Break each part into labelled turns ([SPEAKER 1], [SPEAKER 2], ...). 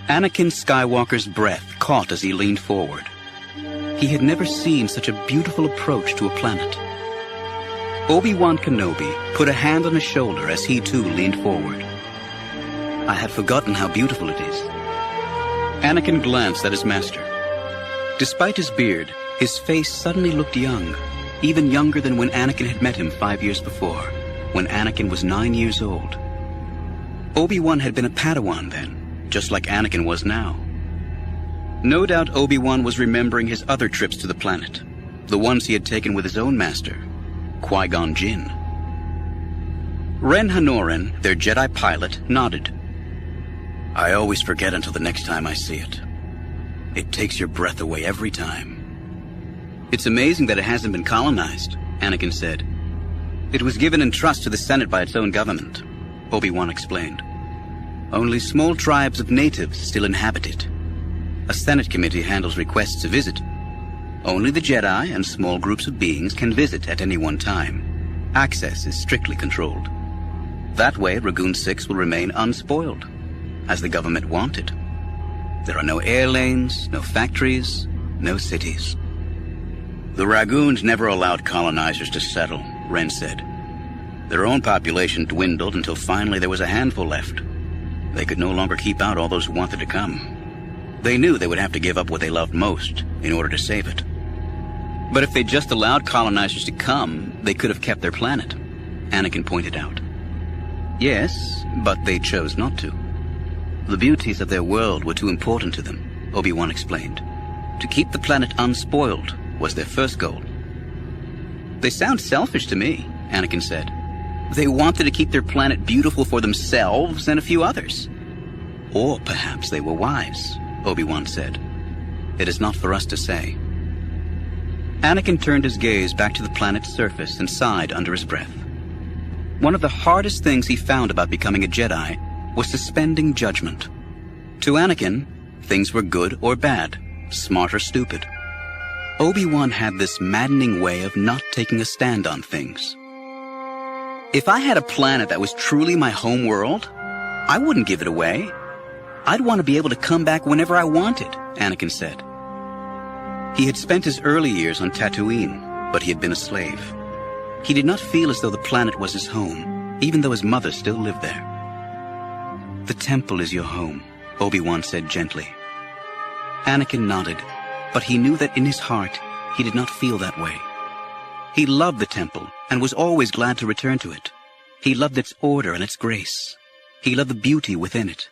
[SPEAKER 1] Anakin Skywalker's breath caught as he leaned forward. He had never seen such a beautiful approach to a planet. Obi-Wan Kenobi put a hand on his shoulder as he too leaned forward. I had forgotten how beautiful it is. Anakin glanced at his master. Despite his beard, his face suddenly looked young, even younger than when Anakin had met him 5 years before, when Anakin was 9 years old. Obi-Wan had been a Padawan then, just like Anakin was now. No doubt Obi-Wan was remembering his other trips to the planet, the ones he had taken with his own master, Qui-Gon Jinn. Wren Honoran, their Jedi pilot, nodded. I always forget until the next time I see it. It takes your breath away every time. It's amazing that it hasn't been colonized, Anakin said. It was given in trust to the Senate by its own government, Obi-Wan explained. Only small tribes of natives still inhabit it. A Senate committee handles requests to visit. Only the Jedi and small groups of beings can visit at any one time. Access is strictly controlled. That way, Ragoon-6 will remain unspoiled, as the government wanted. There are no air lanes, no factories, no cities. The Ragoons never allowed colonizers to settle, Wren said. Their own population dwindled until finally there was a handful left. They could no longer keep out all those who wanted to come. They knew they would have to give up what they loved most in order to save it. But if they just allowed colonizers to come, they could have kept their planet, Anakin pointed out. Yes, but they chose not to. The beauties of their world were too important to them, Obi-Wan explained. To keep the planet unspoiled was their first goal. They sound selfish to me, Anakin said. They wanted to keep their planet beautiful for themselves and a few others. Or perhaps they were wise, Obi-Wan said. It is not for us to say. Anakin turned his gaze back to the planet's surface and sighed under his breath. One of the hardest things he found about becoming a Jedi was suspending judgment. To Anakin, things were good or bad, smart or stupid. Obi-Wan had this maddening way of not taking a stand on things. If I had a planet that was truly my home world, I wouldn't give it away. I'd want to be able to come back whenever I wanted, Anakin said. He had spent his early years on Tatooine, but he had been a slave. He did not feel as though the planet was his home, even though his mother still lived there. The temple is your home, Obi-Wan said gently. Anakin nodded, but he knew that in his heart he did not feel that way. He loved the temple and was always glad to return to it. He loved its order and its grace. He loved the beauty within it,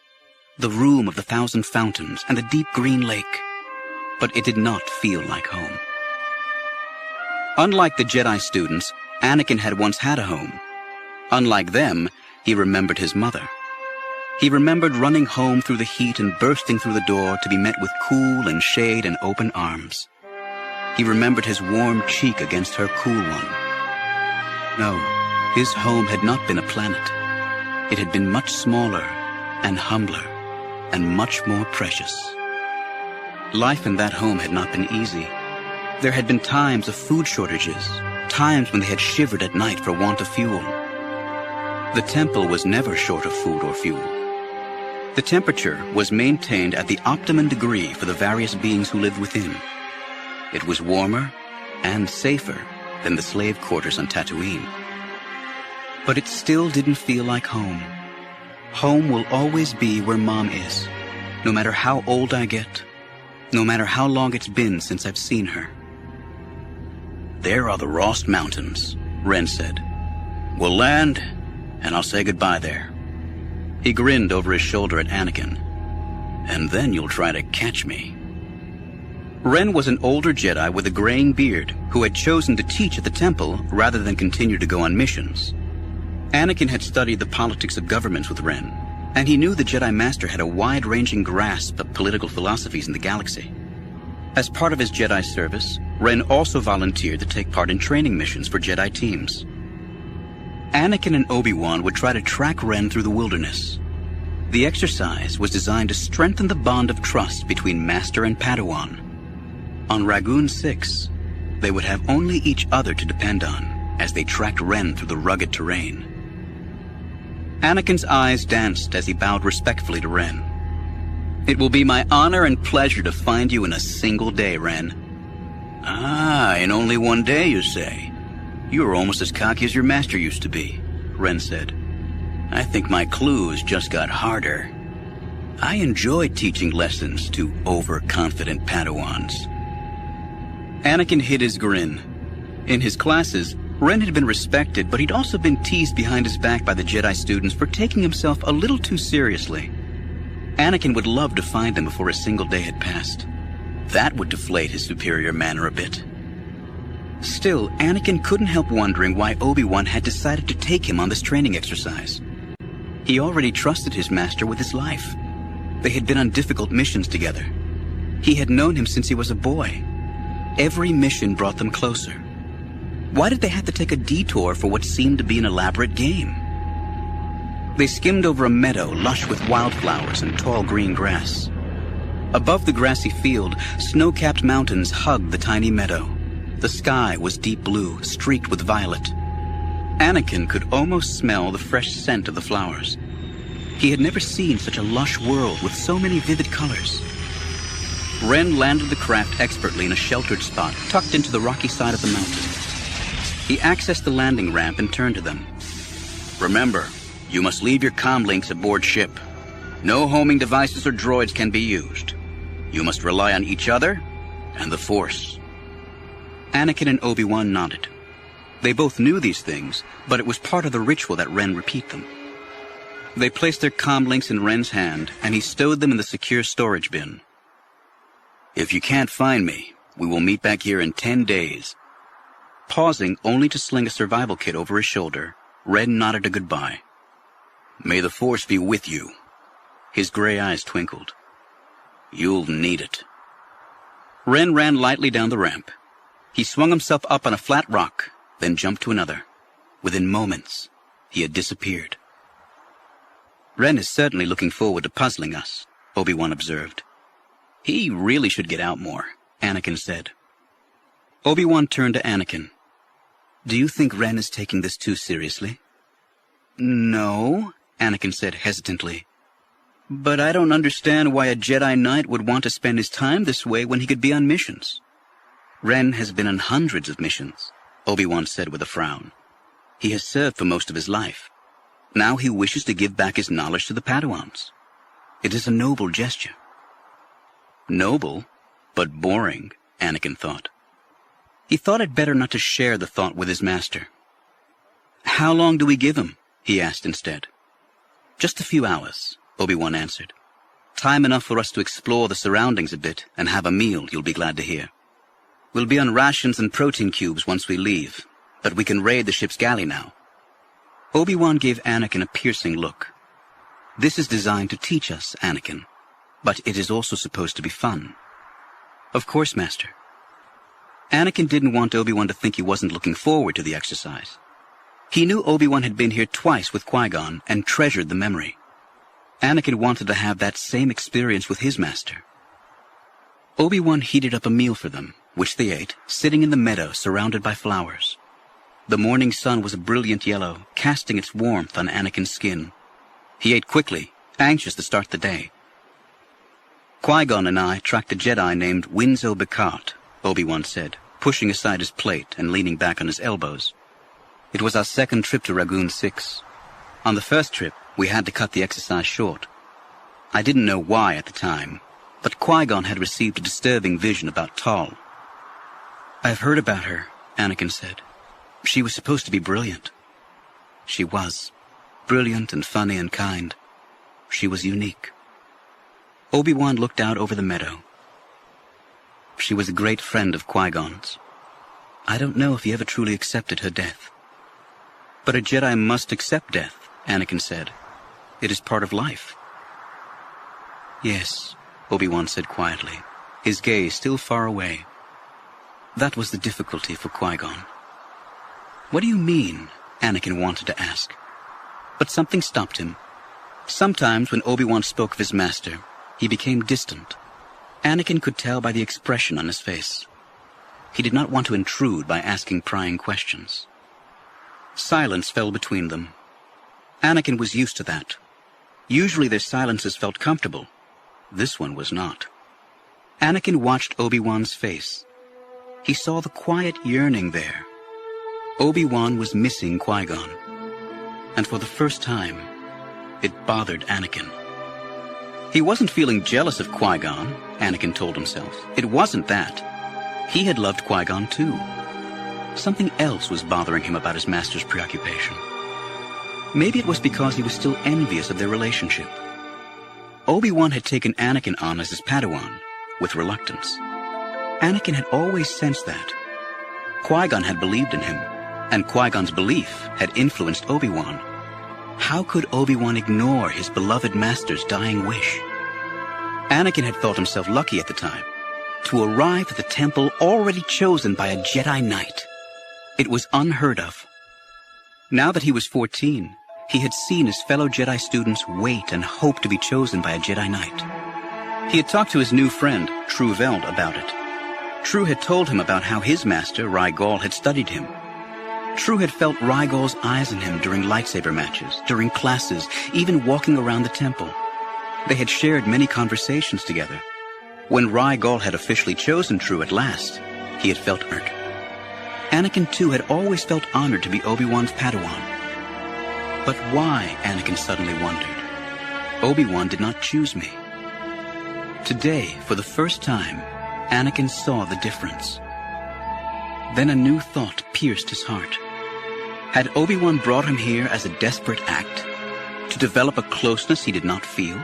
[SPEAKER 1] the room of the 1,000 fountains and the deep green lake. But it did not feel like home. Unlike the Jedi students, Anakin had once had a home. Unlike them, he remembered his mother. He remembered running home through the heat and bursting through the door to be met with cool and shade and open arms. He remembered his warm cheek against her cool one. No, his home had not been a planet. It had been much smaller and humbler and much more precious. Life in that home had not been easy. There had been times of food shortages, times when they had shivered at night for want of fuel. The temple was never short of food or fuel. The temperature was maintained at the optimum degree for the various beings who lived within. It was warmer and safer than the slave quarters on Tatooine. But it still didn't feel like home. Home will always be where Mom is, no matter how old I get, no matter how long it's been since I've seen her. There are the Rost Mountains, Wren said. We'll land, and I'll say goodbye there. He grinned over his shoulder at Anakin. And then you'll try to catch me. Wren was an older Jedi with a graying beard who had chosen to teach at the temple rather than continue to go on missions. Anakin had studied the politics of governments with Wren, and he knew the Jedi Master had a wide-ranging grasp of political philosophies in the galaxy. As part of his Jedi service, Wren also volunteered to take part in training missions for Jedi teams. Anakin and Obi-Wan would try to track Wren through the wilderness. The exercise was designed to strengthen the bond of trust between Master and Padawan. On Ragoon-6, they would have only each other to depend on as they tracked Wren through the rugged terrain. Anakin's eyes danced as he bowed respectfully to Wren. It will be my honor and pleasure to find you in a single day, Wren. Ah, in only one day, you say? You are almost as cocky as your master used to be, Wren said. I think my clues just got harder. I enjoy teaching lessons to overconfident Padawans. Anakin hid his grin. In his classes, Wren had been respected, but he'd also been teased behind his back by the Jedi students for taking himself a little too seriously. Anakin would love to find them before a single day had passed. That would deflate his superior manner a bit. Still, Anakin couldn't help wondering why Obi-Wan had decided to take him on this training exercise. He already trusted his master with his life. They had been on difficult missions together. He had known him since he was a boy. Every mission brought them closer. Why did they have to take a detour for what seemed to be an elaborate game? They skimmed over a meadow lush with wildflowers and tall green grass. Above the grassy field, snow-capped mountains hugged the tiny meadow. The sky was deep blue, streaked with violet. Anakin could almost smell the fresh scent of the flowers. He had never seen such a lush world with so many vivid colors. Wren landed the craft expertly in a sheltered spot tucked into the rocky side of the mountain. He accessed the landing ramp and turned to them. Remember, you must leave your comm links aboard ship. No homing devices or droids can be used. You must rely on each other and the Force. Anakin and Obi-Wan nodded. They both knew these things, but it was part of the ritual that Wren repeat them. They placed their comm links in Wren's hand, and he stowed them in the secure storage bin. If you can't find me, we will meet back here in 10 days. Pausing only to sling a survival kit over his shoulder, Wren nodded a goodbye. May the Force be with you. His gray eyes twinkled. You'll need it. Wren ran lightly down the ramp. He swung himself up on a flat rock, then jumped to another. Within moments, he had disappeared. Wren is certainly looking forward to puzzling us, Obi-Wan observed. He really should get out more, Anakin said. Obi-Wan turned to Anakin. Do you think Wren is taking this too seriously? No, Anakin said hesitantly. But I don't understand why a Jedi Knight would want to spend his time this way when he could be on missions. Wren has been on hundreds of missions, Obi-Wan said with a frown. He has served for most of his life. Now he wishes to give back his knowledge to the Padawans. It is a noble gesture. Noble, but boring, Anakin thought. He thought it better not to share the thought with his master. How long do we give him? He asked instead. Just a few hours, Obi-Wan answered. Time enough for us to explore the surroundings a bit and have a meal, you'll be glad to hear. We'll be on rations and protein cubes once we leave, but we can raid the ship's galley now. Obi-Wan gave Anakin a piercing look. This is designed to teach us, Anakin, but it is also supposed to be fun. Of course, Master. Anakin didn't want Obi-Wan to think he wasn't looking forward to the exercise. He knew Obi-Wan had been here twice with Qui-Gon and treasured the memory. Anakin wanted to have that same experience with his master. Obi-Wan heated up a meal for them, which they ate, sitting in the meadow surrounded by flowers. The morning sun was a brilliant yellow, casting its warmth on Anakin's skin. He ate quickly, anxious to start the day. Qui-Gon and I tracked a Jedi named Winzo Bacart, Obi-Wan said, pushing aside his plate and leaning back on his elbows. It was our second trip to Ragoon-6. On the first trip, we had to cut the exercise short. I didn't know why at the time, but Qui-Gon had received a disturbing vision about Tal. I've heard about her, Anakin said. She was supposed to be brilliant. She was. Brilliant and funny and kind. She was unique. Obi-Wan looked out over the meadow. She was a great friend of Qui-Gon's. I don't know if he ever truly accepted her death. But a Jedi must accept death, Anakin said. It is part of life. Yes, Obi-Wan said quietly, his gaze still far away. That was the difficulty for Qui-Gon. What do you mean? Anakin wanted to ask. But something stopped him. Sometimes when Obi-Wan spoke of his master, he became distant. Anakin could tell by the expression on his face. He did not want to intrude by asking prying questions. Silence fell between them. Anakin was used to that. Usually their silences felt comfortable. this one was not. Anakin watched Obi-Wan's face. He saw the quiet yearning there. Obi-Wan was missing Qui-Gon. And for the first time, it bothered Anakin. He wasn't feeling jealous of Qui-Gon, Anakin told himself. It wasn't that. He had loved Qui-Gon too. Something else was bothering him about his master's preoccupation. Maybe it was because he was still envious of their relationship. Obi-Wan had taken Anakin on as his Padawan, with reluctance. Anakin had always sensed that. Qui-Gon had believed in him, and Qui-Gon's belief had influenced Obi-Wan. How could Obi-Wan ignore his beloved master's dying wish? Anakin had thought himself lucky at the time, to arrive at the temple already chosen by a Jedi Knight. It was unheard of. Now that he was 14, he had seen his fellow Jedi students wait and hope to be chosen by a Jedi Knight. He had talked to his new friend, True Veld, about it. True had told him about how his master, Ragoon, had studied him. True had felt Ragoon's eyes on him during lightsaber matches, during classes, even walking around the temple. They had shared many conversations together. When Ragoon had officially chosen True at last, he had felt honored. Anakin, too, had always felt honored to be Obi-Wan's Padawan. But why, Anakin suddenly wondered. Obi-Wan did not choose me. Today, for the first time, Anakin saw the difference. Then a new thought pierced his heart. Had Obi-Wan brought him here as a desperate act, to develop a closeness he did not feel?